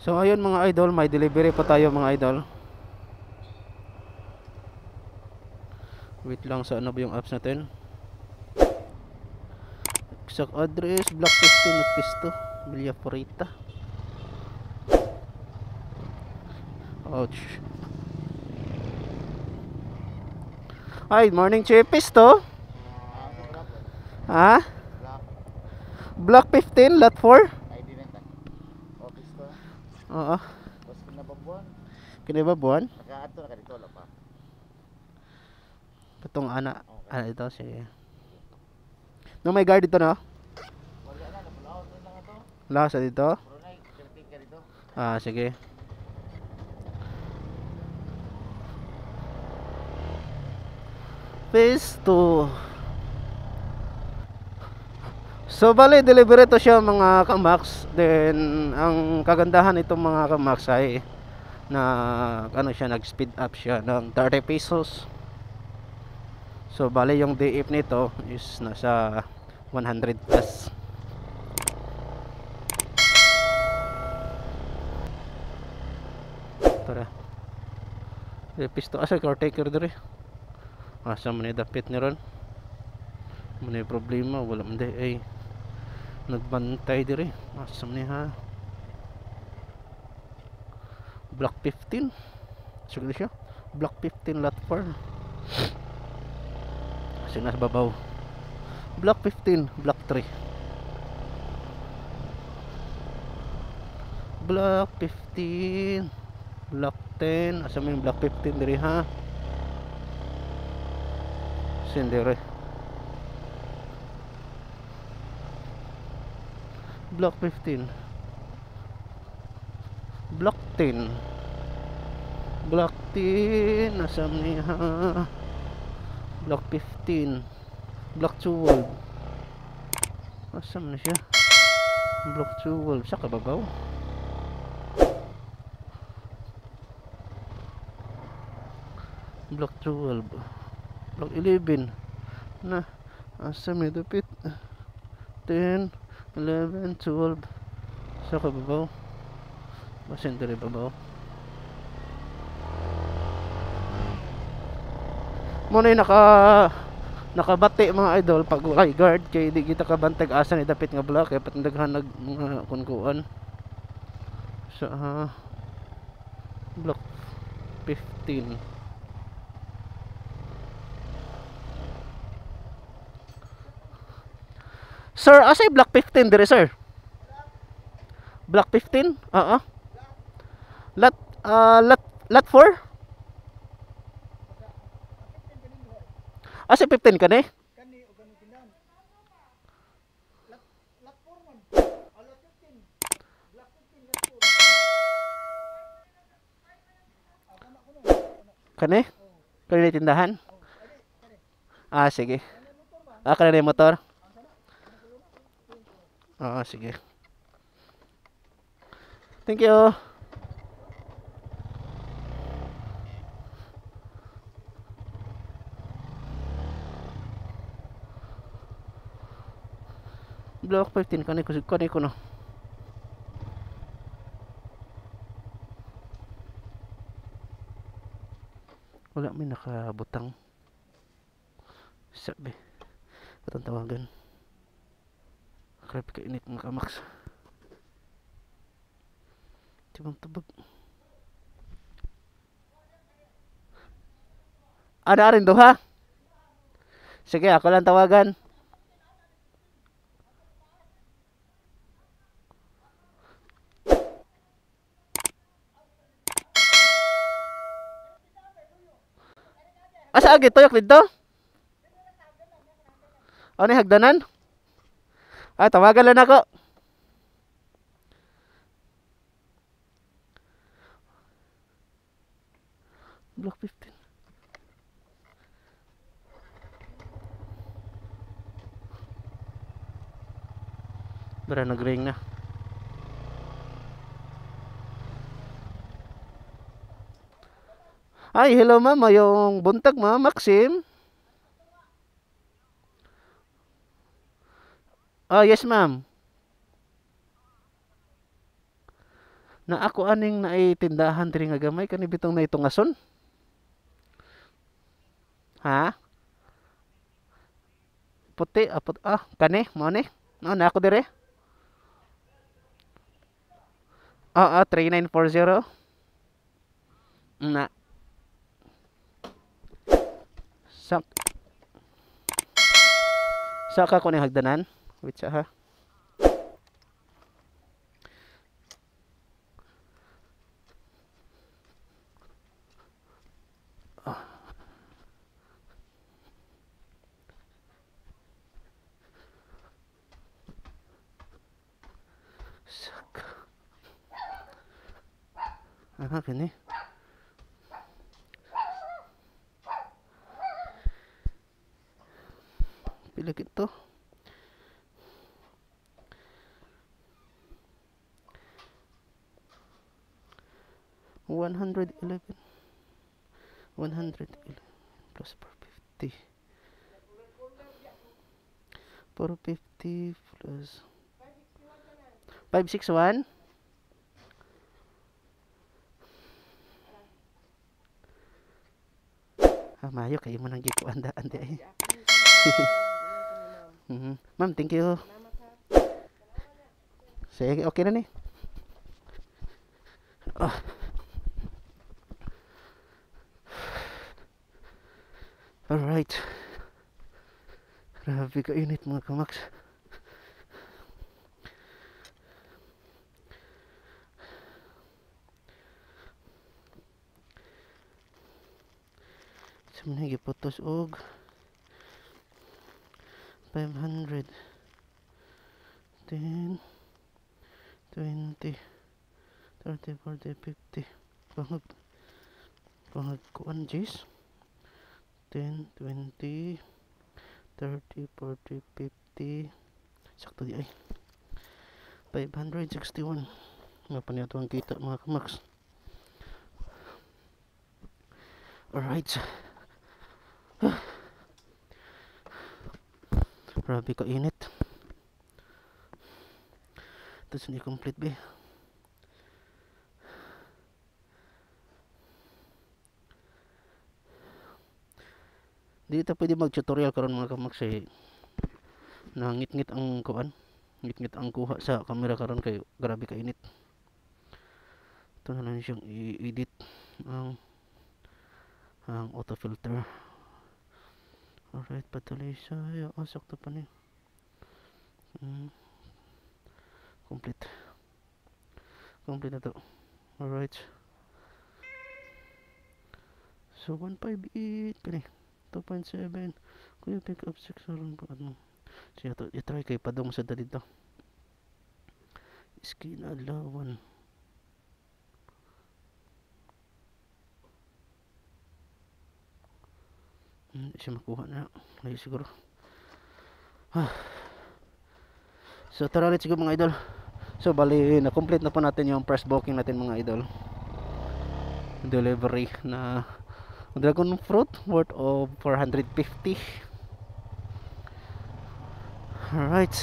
So ayun mga idol, may delivery pa tayo mga idol. Wait lang, sa ano ba yung apps natin? Exact address, Block 15 of Pisto, Villaforita. Ouch. Hi, morning Chief Pisto. Ha? Block 15, lot 4. ID na office to. Oo. Tapos kinababuan. Kinibabuan? Naka-ato na dito wala pa. Katong ana. Okay. Ano ito? Sige. No, may guard dito no? Wala na, nabulaon na lang ito. Lasa dito? Pero na, selfie ka dito. Ah, sige. Phase 2. So bali delivery to siya mga kamax. Then ang kagandahan itong mga kamax ay na ano siya, nag speed up siya ng 30 pesos. So bali yung DF nito is nasa 100 plus. Tara. Pisto asa caretaker dire. Asa man ni dapit ni ron. May problema wala man ay nagbantay dire. Asa man ni ha. Block 15. Siguro siya. Block 15 lot 4. Sinas babaw. Block 15, block 3. Block 15, block 10. Asa mo yung block 15 diri ha? Sindire. Block 15. Block 10. Block 10. Asa mo ha? Block 15. Block 12. Asa mo na siya? Block 12. Sa kababaw. Block 12. Block 11. Na. Asa mo dapit? 10, 11, 12. Sa kababaw. Basin diri babaw. Muna yung nakabati mga idol pag walay guard kay di kita kabantag asa ni dapit nga block kay patindaghan nag mga kunkuan sa block 15. Sir, asay block 15 dire sir? Block 15? Oo. Lot lot 4? Asay 15 ka ni? Kani o kani tindahan. Lat 4 man. Lat 15. Block 15 lat 4. Kana ko no. Kani? Kani tindahan? Ah, sige. Ah, kani motor? Oo, sige. Thank you. Block 15 kani ko no. Wala may nakabutang. Sabi. Katong tawagan. Krap ka init mga kamax. Tibang tubag. Ada rin do ha? Sige, ako lang tawagan. Asa agi tuyok dito? Ano yung hagdanan? Ah, tawagan lang ako. Block 15. Bara nag-ring na. Ay, hello ma'am. Yung buntag ma'am, Maxim. Ah, yes ma'am. Na ako aning naitindahan diri nga gamay kani bitong na itong ason. Ha? Puti apot kani mo ni. No na ako dire. Oo, 3940. Na sak saka ko ni hagdanan. Wait sa ha. Saka. Ano kini? Pila kito? $111 plus 450 plus 561. Mayo kayo mo nang gikuandaan di ay. Ma'am, thank you. Sige, okay na ni. Alright. Grabe ka init mga kamaks. Samna giputos og 500 10 20 30 40 50 pangag kuan Jis 10 20 30 40 50 sakto di ay 561 nga pa niya ang kita mga kamaks. Alright. Grabe ka init. Tapos hindi complete ba. Hindi ito pwede mag-tutorial karon mga kamaks eh. Nangit-ngit ang kuan. Ngit-ngit ang kuha sa camera karon kay grabe ka init. Ito na lang siyang i-edit ang auto filter. Alright, patuloy siya. Sakto pa niya. Complete na to. Alright. So 158 pa ni 2.7 kuya pick up 6 aron pa ano. Siya to i-try kay padong sa dito. Skin adlawan. Siya makuha na. Lagi siguro. So tara ulit siguro mga idol. So bali na-complete na po natin yung first booking natin mga idol. Delivery na dragon fruit worth of 450. Alright.